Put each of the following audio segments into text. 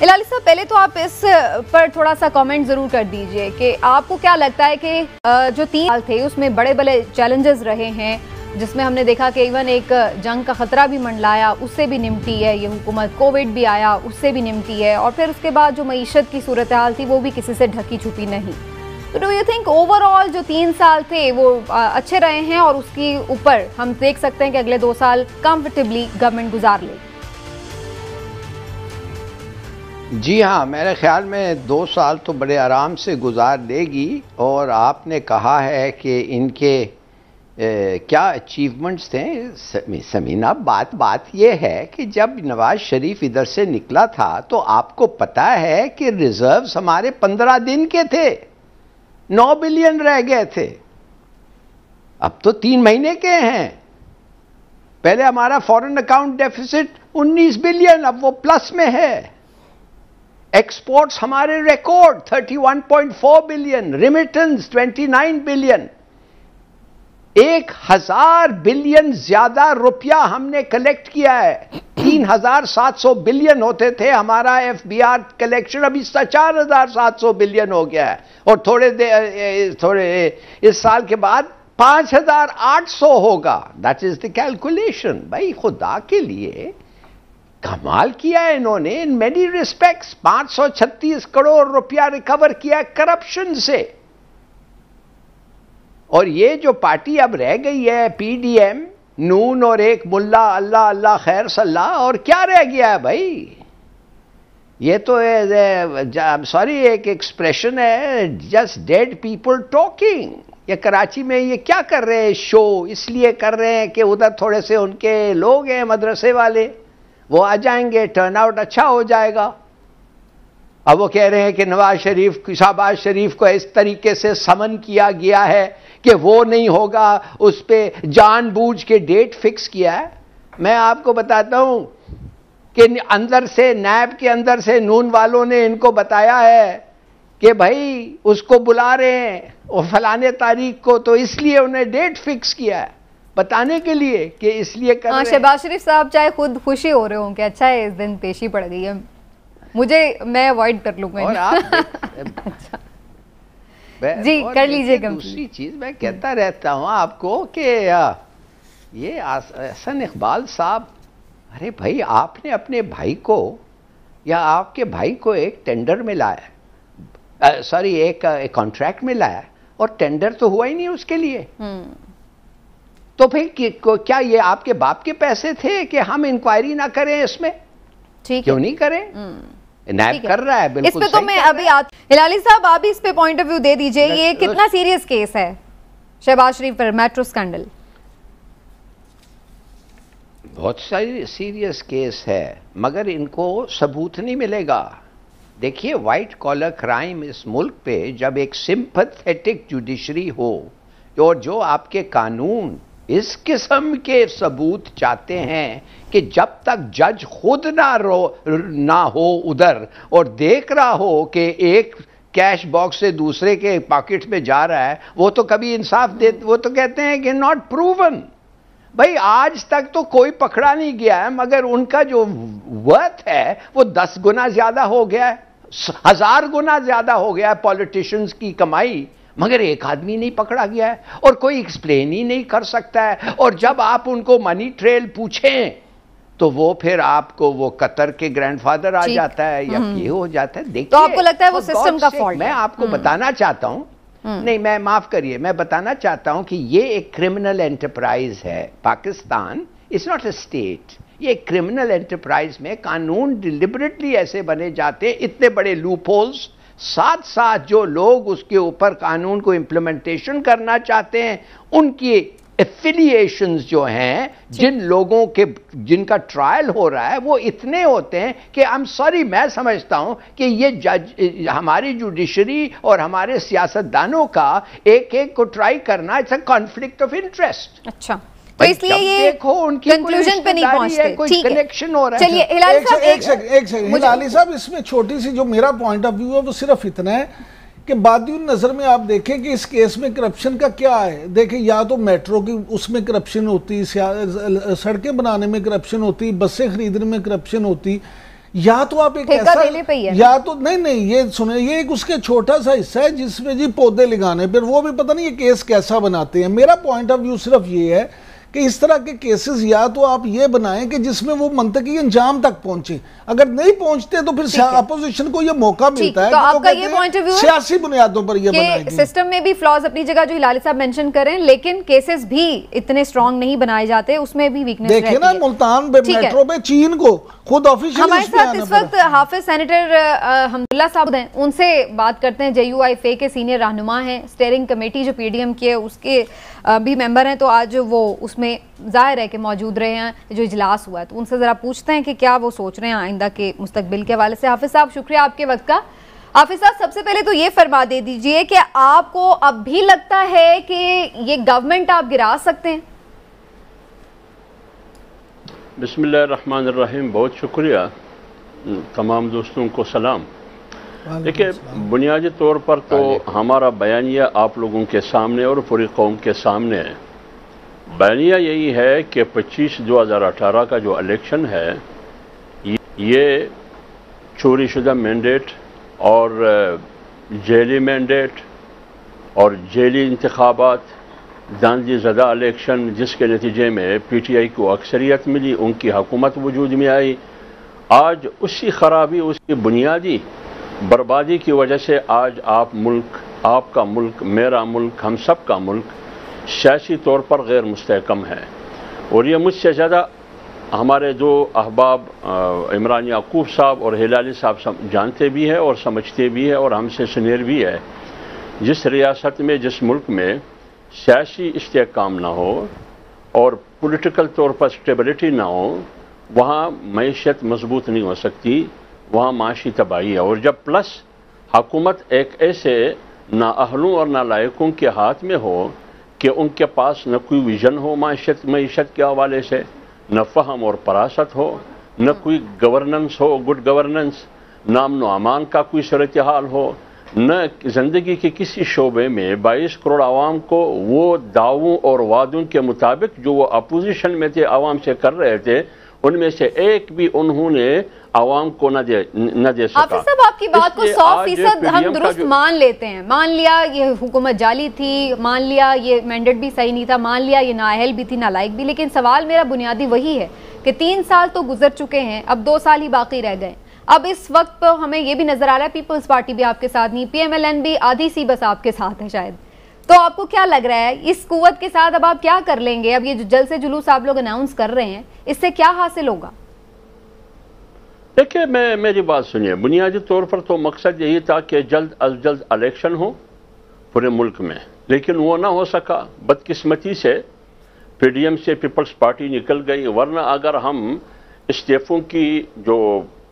ہلالی صاحب پہلے تو آپ اس پر تھوڑا سا کامنٹ ضرور کر دیجئے کہ آپ کو کیا لگتا ہے کہ جو 3 سال تھے اس میں بڑے بڑے چیلنجز رہے ہیں، جس میں ہم نے دیکھا کہ ایون ایک جنگ کا خطرہ بھی منڈلایا، اس سے بھی نمٹی ہے یہ حکومت، کووڈ بھی آیا اس سے بھی نمٹی ہے، اور پھر اس کے بعد جو معیشت کی صورتحال تھی وہ بھی کسی سے ڈھکی چھپی نہیں. تو do you think over all جو 3 سال تھے وہ اچھے رہے ہیں اور اس کے اوپر ہم دیکھ سکتے ہیں کہ اگلے 2 سال کمفرٹیبلی گورنمنٹ گزار لے؟ جی ہاں، میرے خیال میں 2 سال تو بڑے آرام سے گزار دے گی. اور آپ نے کہا ہے کہ ان کے کیا اچیومنٹس تھے. سمینہ بات یہ ہے کہ جب نواز شریف ادھر سے نکلا تھا تو آپ کو پتا ہے کہ ریزروز ہمارے 15 دن کے تھے، 9 بلین رہ گئے تھے، اب تو 3 مہینے کے ہیں. پہلے ہمارا فورن اکاؤنٹ ڈیفیسٹ 19 بلین، اب وہ پلس میں ہے. ایکسپورٹس ہمارے record 31.4 billion, remittance 29 billion. 1000 billion زیادہ روپیہ ہم نے کلیکٹ کیا ہے. 3700 بلین ہوتے تھے ہمارا ایف بی آر کلیکشن، ابھی 4700 بلین ہو گیا ہے. اور تھوڑے اس سال کے بعد 5800 ہوگا. That is the calculation. بھائی خدا کے لیے کمال کیا ہے انہوں نے ان مینی ریسپیکٹس. 536 کروڑ روپیہ ریکور کیا کرپشن سے. اور یہ جو پارٹی اب رہ گئی ہے پی ڈی ایم، نون اور ایک ملا، اللہ خیر صلاح، اور کیا رہ گیا ہے بھائی؟ یہ تو سوری ایک ایکسپریشن ہے، جسٹ ڈیڈ پیپل ٹاکنگ. یہ کراچی میں یہ کیا کر رہے ہیں شو؟ اس لیے کر رہے ہیں کہ ادھر تھوڑے سے ان کے لوگ ہیں مدرسے والے، وہ آ جائیں گے، ٹرن آؤٹ اچھا ہو جائے گا. اب وہ کہہ رہے ہیں کہ نواز شریف، شہباز شریف کو اس طریقے سے سمن کیا گیا ہے کہ وہ نہیں ہوگا، اس پہ جان بوجھ کے ڈیٹ فکس کیا ہے. میں آپ کو بتاتا ہوں کہ اندر سے نیب کے اندر سے نون والوں نے ان کو بتایا ہے کہ بھائی اس کو بلا رہے ہیں اور فلانے تاریخ کو، تو اس لیے انہیں ڈیٹ فکس کیا ہے بتانے کے لیے کہ اس لیے کر رہے ہیں. شہباز شریف صاحب چاہے خود خوشی ہو رہے ہوں کہ اچھا ہے اس دن پیشی پڑ گئی ہے، میں اوائڈ کر لوں گا. جی کر لیجئے. دوسری چیز میں کہتا رہتا ہوں آپ کو کہ یہ احسن اقبال صاحب، ارے بھائی آپ نے اپنے بھائی کو یا آپ کے بھائی کو ایک ٹینڈر میں لایا، سوری ایک کانٹریکٹ میں لایا، اور ٹینڈر تو ہوا ہی نہیں اس کے لیے. تو پھر کیا یہ آپ کے باپ کے پیسے تھے کہ ہم انکوائری نہ کریں اس میں؟ کیوں نہیں کریں؟ نیب کر رہا ہے بالکل. اس پہ تو میں ابھی ہلالی صاحب آپ بھی اس پہ پوائنٹ آف ویو دے دیجئے. یہ کتنا سیریس کیس ہے شہباز شریف پر میٹرو سکینڈل؟ بہت سیریس کیس ہے، مگر ان کو ثبوت نہیں ملے گا. دیکھیے وائٹ کالر کرائم اس ملک پہ جب ایک سمپتھیٹک جوڈیشری ہو اور جو آپ کے قانون اس قسم کے ثبوت چاہتے ہیں کہ جب تک جج خود نہ ہو ادھر اور دیکھ رہا ہو کہ ایک کیش باکس سے دوسرے کے پاکٹ میں جا رہا ہے، وہ تو کبھی انصاف وہ تو کہتے ہیں کہ ناٹ پروون. بھائی آج تک تو کوئی پکڑا نہیں گیا ہے، مگر ان کا جو ورتھ ہے وہ 10 گنا زیادہ ہو گیا ہے، 1000 گنا زیادہ ہو گیا ہے پولیٹیشنز کی کمائی، مگر ایک آدمی نہیں پکڑا گیا ہے اور کوئی ایکسپلین ہی نہیں کر سکتا ہے. اور جب آپ ان کو منی ٹریل پوچھیں تو وہ پھر آپ کو وہ قطر کے گرینڈ فادر آ جاتا ہے یا یہ ہو جاتا ہے. دیکھیے تو آپ کو لگتا ہے وہ سسٹم کا فالٹ؟ میں آپ کو بتانا چاہتا ہوں، نہیں میں معاف کریے، میں بتانا چاہتا ہوں کہ یہ ایک کرمنل انٹرپرائز ہے. Pakistan is not a state. یہ ایک کرمنل انٹرپرائز میں قانون ڈیلیبریٹلی ایسے بنے جاتے، اتنے بڑے لوپ ہولز، ساتھ جو لوگ اس کے اوپر قانون کو امپلیمنٹیشن کرنا چاہتے ہیں ان کی ایفیلیشنز جو ہیں، جن لوگوں کے جن کا ٹرائل ہو رہا ہے وہ اتنے ہوتے ہیں کہ میں سمجھتا ہوں کہ یہ جج ہماری جوڈیشری اور ہمارے سیاستدانوں کا ایک کو ٹرائی کرنا it's a conflict of interest. اچھا تو اس لیے یہ کنکلوژن پہ نہیں پہنچتے. کوئی کنیکشن ہو رہا ہے. چلیے ہلالی صاحب ایک سیکنڈ ہلالی صاحب، اس میں چھوٹی سی جو میرا پوائنٹ آف ویو ہے وہ صرف اتنا ہے کہ بادی نظر میں آپ دیکھیں کہ اس کیس میں کرپشن کا کیا ہے. دیکھیں یا تو میٹرو کی اس میں کرپشن ہوتی، سڑکیں بنانے میں کرپشن ہوتی، بسیں خریدنے میں کرپشن ہوتی، یا تو آپ ایک ٹھیکہ دینے پہ ہی ہے، یا تو نہیں یہ سنیں، یہ ایک اس کے چھوٹا سا حصہ ہے جس میں جی پودے لگانے، پھر وہ بھی پتہ نہیں یہ کیس کیسا بناتے ہیں۔ میرا پوائنٹ آف ویو صرف یہ ہے کہ اس طرح کے کیسز یا تو آپ یہ بنائیں کہ جس میں وہ منطقی انجام تک پہنچیں، اگر نہیں پہنچتے تو پھر اپوزیشن کو یہ موقع ملتا ہے تو آپ کا یہ پوائنٹ آف ویو سیاسی بنیادوں پر یہ بنائے کہ سسٹم میں بھی فلاز اپنی جگہ جو ہلالی صاحب مینشن کریں، لیکن کیسز بھی اتنے سٹرونگ نہیں بنائے جاتے، اس میں بھی ویکنس رہتی ہے۔ دیکھیں نا ملتان میٹرو پہ چین کو خود آفیشلی ہمارے ساتھ اس وقت حافظ سینیٹر حمداللہ صاحب ہیں، ان سے بات کرتے ہیں، JUIFA کے سینئر رہنما ہیں، اسٹیئرنگ کمیٹی جو PDM کی ہے اس کے بھی ممبر ہیں، تو آج وہ اس میں ظاہر ہے کہ موجود رہے ہیں جو اجلاس ہوا ہے، تو ان سے ذرا پوچھتے ہیں کہ کیا وہ سوچ رہے ہیں آئندہ کے مستقبل کے حوالے سے۔ حافظ صاحب شکریہ آپ کے وقت کا۔ حافظ صاحب سب سے پہلے تو یہ فرما دے دیجئے کہ آپ کو اب بھی لگتا ہے کہ یہ گورنمنٹ آپ گرا سکتے ہیں؟ بسم اللہ الرحمن الرحیم، بہت شکریہ، تمام دوستوں کو سلام۔ دیکھیں، بنیادی طور پر تو ہمارا بیانیہ آپ لوگوں کے سامنے اور پوری قوم کے سامنے ہے۔ بیانیہ یہی ہے کہ 25/2018 کا جو الیکشن ہے یہ چوری شدہ مینڈیٹ اور جیلی مینڈیٹ اور جیلی انتخابات، دھاندلی زدہ الیکشن، جس کے نتیجے میں PTI کو اکثریت ملی، ان کی حکومت وجود میں آئی۔ آج اسی خرابی، اس کی بنیادی بربادی کی وجہ سے آج آپ کا ملک، میرا ملک، ہم سب کا ملک سیاسی طور پر غیر مستحکم ہے۔ اور یہ مجھ سے زیادہ ہمارے دو احباب عمران یعقوب صاحب اور ہلالی صاحب جانتے بھی ہیں اور سمجھتے بھی ہیں اور ہم سے سینئر بھی ہے۔ جس ریاست میں، جس ملک میں سیاسی استحکام نہ ہو اور پولیٹیکل طور پر اسٹیبلٹی نہ ہو، وہاں معیشت مضبوط نہیں ہو سکتی، وہاں معاشی تباہی ہے۔ اور جب پلس حکومت ایک ایسے نااہلوں اور نالائقوں کے ہاتھ میں ہو کہ ان کے پاس نہ کوئی ویژن ہو معیشت کے حوالے سے، نہ فہم اور پراست ہو، نہ کوئی گورننس ہو، گڈ گورننس، نہ امن و امان کا کوئی صورتحال ہو، نہ زندگی کے کسی شعبے میں 22 کروڑ عوام کو وہ دعووں اور وعدوں کے مطابق جو وہ اپوزیشن میں تھے عوام سے کر رہے تھے، ان میں سے ایک بھی انہوں نے عوام کو نہ دے سکا۔ حافظ صاحب آپ کی بات کو 100% ہم درست مان لیتے ہیں، مان لیا یہ حکومت جعلی تھی، مان لیا یہ مینڈیٹ بھی صحیح نہیں تھا، مان لیا یہ نااہل بھی تھی، نالائق بھی، لیکن سوال میرا بنیادی وہی ہے کہ 3 سال تو گزر چکے ہیں، اب 2 سال ہی باقی رہ گئے۔ اب اس وقت پر ہمیں یہ بھی نظر آ رہا ہے پیپلز پارٹی بھی آپ کے ساتھ نہیں، PMLN بھی آدھی سی بس آپ کے ساتھ ہے شاید، تو آپ کو کیا لگ رہا ہے اس قوت کے ساتھ اب آپ کیا کر لیں گے؟ اب یہ جو جلسے جلوس آپ لوگ اناؤنس کر رہے ہیں، اس سے کیا حاصل ہوگا؟ دیکھیں، میری بات سنیے، بنیادی طور پر تو مقصد یہی تھا کہ جلد از جلد الیکشن ہو پورے ملک میں، لیکن وہ نہ ہو سکا۔ بدقسمتی سے PDM سے پیپلز پارٹی نکل گئی، ورنہ اگر ہم استعفوں کی جو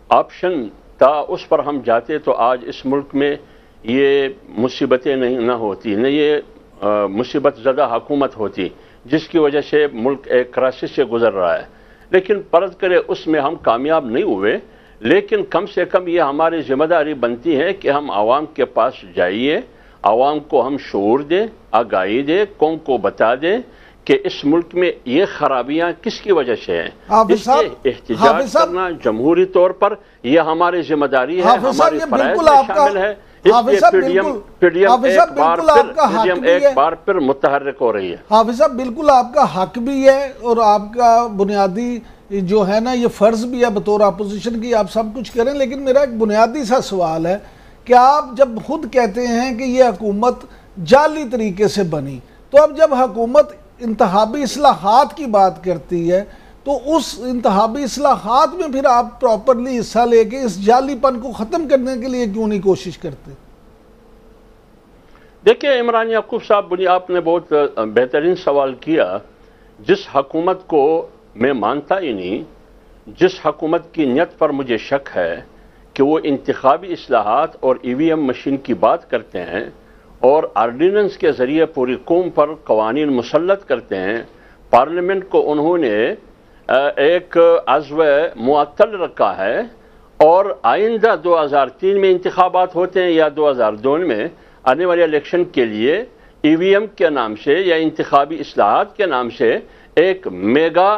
آپشن تھا اس پر ہم جاتے تو آج اس ملک میں یہ مصیبتیں نہ ہوتی، نہ یہ مصیبت زدہ حکومت ہوتی جس کی وجہ سے ملک ایک کرائسس سے گزر رہا ہے۔ لیکن فرض کرے اس میں ہم کامیاب نہیں ہوئے، لیکن کم سے کم یہ ہماری ذمہ داری بنتی ہے کہ ہم عوام کے پاس جائیے، عوام کو ہم شعور دیں، آگاہی دیں، قوم کو بتا دیں کہ اس ملک میں یہ خرابیاں کس کی وجہ سے ہیں۔ اس سے احتجاج کرنا جمہوری طور پر یہ ہماری ذمہ داری ہے، ہماری فرائض میں شامل ہے۔ اس لیے PDM ایک بار پھر متحرک ہو رہی ہے۔ حافظ صاحب بالکل آپ کا حق بھی ہے اور آپ کا بنیادی جو ہے نا یہ فرض بھی ہے بطور اپوزیشن کی، آپ سب کچھ کریں، لیکن میرا ایک بنیادی سا سوال ہے کہ آپ جب خود کہتے ہیں کہ یہ حکومت جعلی طریقے سے بنی، تو اب جب حکومت انتخابی اصلاحات کی بات کرتی ہے تو اس انتخابی اصلاحات میں پھر آپ پراپرلی حصہ لے کے اس جعلی پن کو ختم کرنے کے لیے کیوں نہیں کوشش کرتے؟ دیکھیں عمران یعقوب صاحب، آپ نے بہت بہترین سوال کیا۔ جس حکومت کو میں مانتا ہی نہیں، جس حکومت کی نیت پر مجھے شک ہے کہ وہ انتخابی اصلاحات اور EVM مشین کی بات کرتے ہیں اور آرڈیننس کے ذریعے پوری قوم پر قوانین مسلط کرتے ہیں، پارلیمنٹ کو انہوں نے ایک عضو معطل رکھا ہے، اور آئندہ 2003 میں انتخابات ہوتے ہیں یا 2002 میں آنے والے الیکشن کے لیے EVM کے نام سے یا انتخابی اصلاحات کے نام سے ایک میگا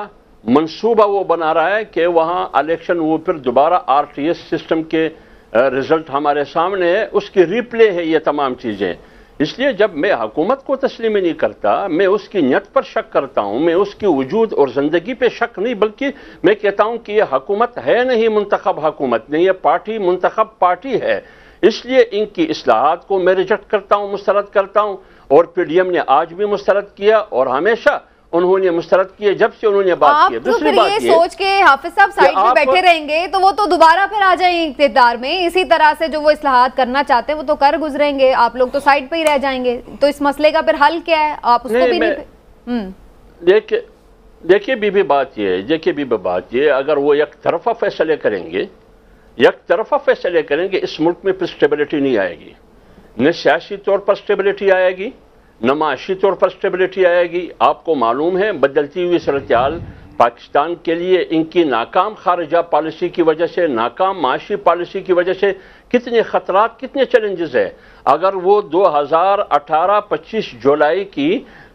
منصوبہ وہ بنا رہا ہے کہ وہاں الیکشن وہ پھر دوبارہ RTS سسٹم کے رزلٹ ہمارے سامنے ہے، اس کی ریپلے ہے یہ تمام چیزیں. اس لیے جب میں حکومت کو تسلیم نہیں کرتا، میں اس کی نیت پر شک کرتا ہوں، میں اس کی وجود اور زندگی پہ شک نہیں، بلکہ میں کہتا ہوں کہ یہ حکومت ہے نہیں منتخب حکومت نہیں، یہ پارٹی منتخب پارٹی ہے. اس لیے ان کی اصلاحات کو میں ریجیکٹ کرتا ہوں، مسترد کرتا ہوں. اور PDM نے آج بھی مسترد کیا اور ہمیشہ انہوں نے مسترد کیے جب سے انہوں نے بات کی. دوسری بات یہ سوچ کے حافظ صاحب سائیڈ میں بیٹھے رہیں گے تو وہ تو دوبارہ پھر آ جائیں اقتدار میں، اسی طرح سے جو وہ اصلاحات کرنا چاہتے ہیں وہ تو کر گزریں گے، آپ لوگ تو سائیڈ پہ ہی رہ جائیں گے. تو اس مسئلے کا پھر حل کیا ہے؟ آپ اس کو بھی نہیں. دیکھیے بی بات یہ اگر وہ یک طرفہ فیصلے کریں گے اس ملک میں پھر سٹیبلٹی نہیں آئے گی، نہ سیاسی طور پر سٹیبلٹی آئے گی، نہ معاشی طور پر سٹیبلٹی آئے گی. آپ کو معلوم ہے بدلتی ہوئی صورتحال پاکستان کے لیے ان کی ناکام خارجہ پالیسی کی وجہ سے، ناکام معاشی پالیسی کی وجہ سے کتنے خطرات، کتنے چیلنجز ہیں. اگر وہ 2018-25 جولائی کی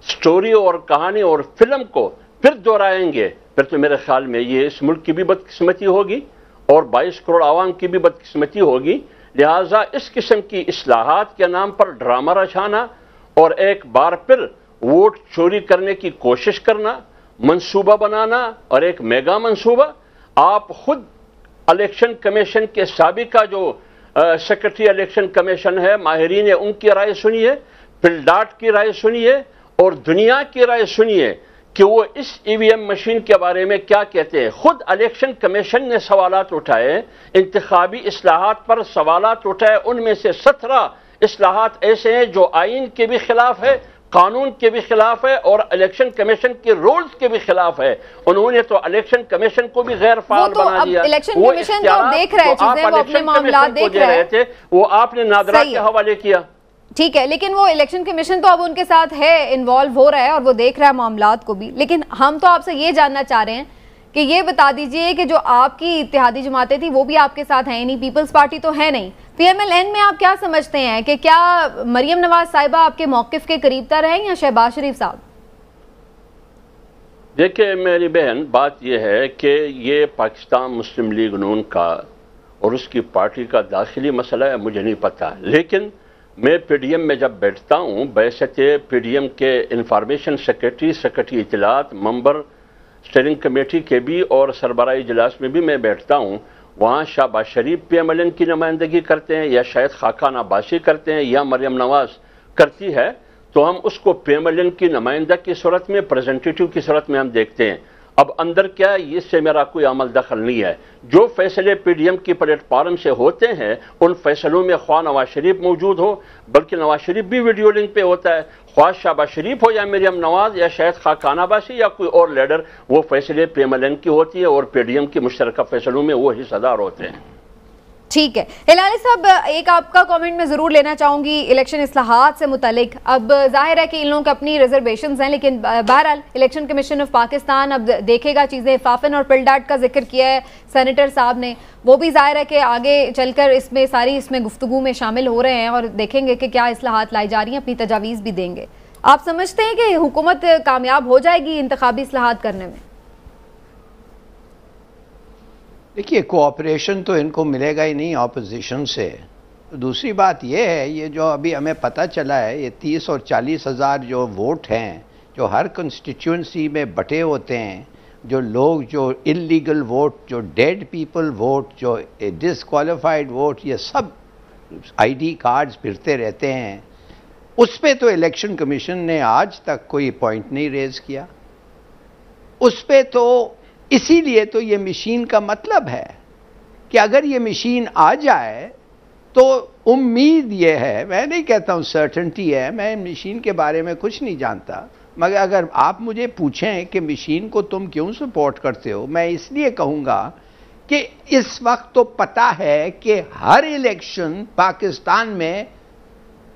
سٹوری اور کہانی اور فلم کو پھر دہرائیں گے پھر تو میرے خیال میں یہ اس ملک کی بھی بدقسمتی ہوگی اور 22 کروڑ عوام کی بھی بدقسمتی ہوگی. لہٰذا اس قسم کی اصلاحات کے نام پر ڈرامہ رچانا اور ایک بار پھر ووٹ چوری کرنے کی کوشش کرنا، منصوبہ بنانا اور ایک میگا منصوبہ. آپ خود الیکشن کمیشن کے سابقہ جو سیکرٹری الیکشن کمیشن ہے، ماہرین ہے، ان کی رائے سنیے، پلڈاٹ کی رائے سنیے اور دنیا کی رائے سنیے کہ وہ اس EVM مشین کے بارے میں کیا کہتے ہیں. خود الیکشن کمیشن نے سوالات اٹھائے، انتخابی اصلاحات پر سوالات اٹھائے، ان میں سے 17 اصلاحات ایسے ہیں جو آئین کے بھی خلاف ہے، قانون کے بھی خلاف ہے اور الیکشن کمیشن کے رولز کے بھی خلاف ہے. انہوں نے تو الیکشن کمیشن کو بھی غیر فعال بنا دیا. الیکشن کمیشن تو دیکھ رہے چیزیں، وہ اپنے معاملات دیکھ رہے تھے، وہ آپ نے نادرا کے حوالے کیا. ٹھیک ہے، لیکن وہ الیکشن کمیشن تو اب ان کے ساتھ ہے، انوالو ہو رہا ہے اور وہ دیکھ رہا ہے معاملات کو بھی. لیکن ہم تو آپ سے یہ جاننا چاہ رہے ہیں کہ یہ بتا دیجئے کہ جو آپ کی اتحادی جماعتیں تھی وہ بھی آپ کے ساتھ ہیں نہیں، پیپلز پارٹی تو ہے نہیں. PMLN میں آپ کیا سمجھتے ہیں کہ کیا مریم نواز صاحبہ آپ کے موقف کے قریب تر ہیں یا شہباز شریف صاحب؟ دیکھیں میری بہن، بات یہ ہے کہ یہ پاکستان مسلم لیگ نون کا اور اس کی پارٹی کا داخلی مسئلہ ہے، مجھے نہیں پتہ. لیکن میں PDM میں جب بیٹھتا ہوں، بحیثیت PDM کے انفارمیشن سیکرٹری اطلاعات، ممبر اسٹیئرنگ کمیٹی کے بھی اور سربراہی اجلاس میں بھی میں بیٹھتا ہوں. وہاں شہباز شریف PMLN کی نمائندگی کرتے ہیں یا شاید خاقان عباسی کرتے ہیں یا مریم نواز کرتی ہے، تو ہم اس کو PMLN کی نمائندہ کی صورت میں، پریزنٹیٹیو کی صورت میں ہم دیکھتے ہیں. اب اندر کیا ہے اس سے میرا کوئی عمل دخل نہیں ہے. جو فیصلے PDM کی پلیٹ فارم سے ہوتے ہیں ان فیصلوں میں خواہ نواز شریف موجود ہو، بلکہ نواز شریف بھی ویڈیو لنک پہ ہوتا ہے، خواہ شہباز شریف ہو یا مریم نواز یا شاید خاقان عباسی یا کوئی اور لیڈر، وہ فیصلے PMLN کی ہوتی ہے اور PDM کی مشترکہ فیصلوں میں وہ حصہ دار ہوتے ہیں. ٹھیک ہے ہلالی صاحب، ایک آپ کا کامنٹ میں ضرور لینا چاہوں گی الیکشن اصلاحات سے متعلق. اب ظاہر ہے کہ ان لوگوں کے اپنی ریزرویشنز ہیں، لیکن بہرحال الیکشن کمیشن آف پاکستان اب دیکھے گا چیزیں. فافن اور پلڈاٹ کا ذکر کیا ہے سینیٹر صاحب نے، وہ بھی ظاہر ہے کہ آگے چل کر اس میں گفتگو میں شامل ہو رہے ہیں اور دیکھیں گے کہ کیا اصلاحات لائی جا رہی ہیں، اپنی تجاویز بھی دیں گے. آپ سمجھتے ہیں کہ حکومت کامیاب ہو جائے گی انتخابی اصلاحات کرنے میں؟ دیکھیے کوآپریشن تو ان کو ملے گا ہی نہیں اپوزیشن سے. دوسری بات یہ ہے، یہ جو ابھی ہمیں پتہ چلا ہے، یہ 30 اور 40 ہزار جو ووٹ ہیں جو ہر کنسٹیٹیوئنسی میں بٹے ہوتے ہیں، جو لوگ جو انلیگل ووٹ، جو ڈیڈ پیپل ووٹ، جو ڈسکوالیفائڈ ووٹ، یہ سب ID کارڈز پھرتے رہتے ہیں. اس پہ تو الیکشن کمیشن نے آج تک کوئی پوائنٹ نہیں ریز کیا. اس پہ تو اسی لیے تو یہ مشین کا مطلب ہے کہ اگر یہ مشین آ جائے تو امید یہ ہے، میں نہیں کہتا ہوں سرٹنٹی ہے، میں مشین کے بارے میں کچھ نہیں جانتا، مگر اگر آپ مجھے پوچھیں کہ مشین کو تم کیوں سپورٹ کرتے ہو، میں اس لیے کہوں گا کہ اس وقت تو پتہ ہے کہ ہر الیکشن پاکستان میں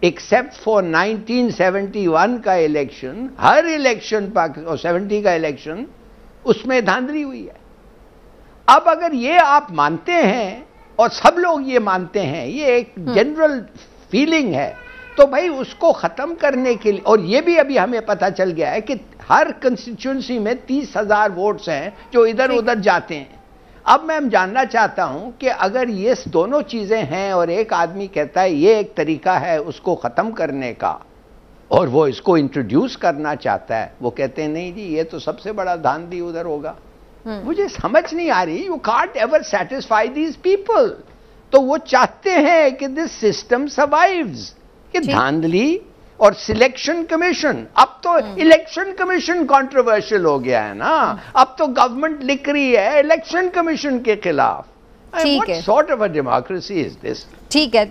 ایکسیپٹ فور 1971 کا الیکشن، ہر الیکشن 70 کا الیکشن اس میں دھاندلی ہوئی ہے. اب اگر یہ آپ مانتے ہیں اور سب لوگ یہ مانتے ہیں، یہ ایک جنرل فیلنگ ہے، تو بھائی اس کو ختم کرنے کے لیے، اور یہ بھی ابھی ہمیں پتہ چل گیا ہے کہ ہر کنسٹیچوئنسی میں 30,000 ووٹس ہیں جو ادھر ادھر جاتے ہیں. اب میں جاننا چاہتا ہوں کہ اگر یہ دونوں چیزیں ہیں اور ایک آدمی کہتا ہے یہ ایک طریقہ ہے اس کو ختم کرنے کا اور وہ اس کو انٹروڈیوس کرنا چاہتا ہے, وہ کہتے ہیں نہیں جی یہ تو سب سے بڑا دھاندلی ادھر ہوگا. مجھے سمجھ نہیں آ رہی, you can't ever satisfy these people. تو وہ چاہتے ہیں کہ دس سسٹم سروائیوز, کہ دھاندلی اور سلیکشن کمیشن. اب تو الیکشن کمیشن کنٹروورشل ہو گیا ہے نا, اب تو گورنمنٹ لکھ رہی ہے الیکشن کمیشن کے خلاف. What sort of a democracy is this? ٹھیک ہے.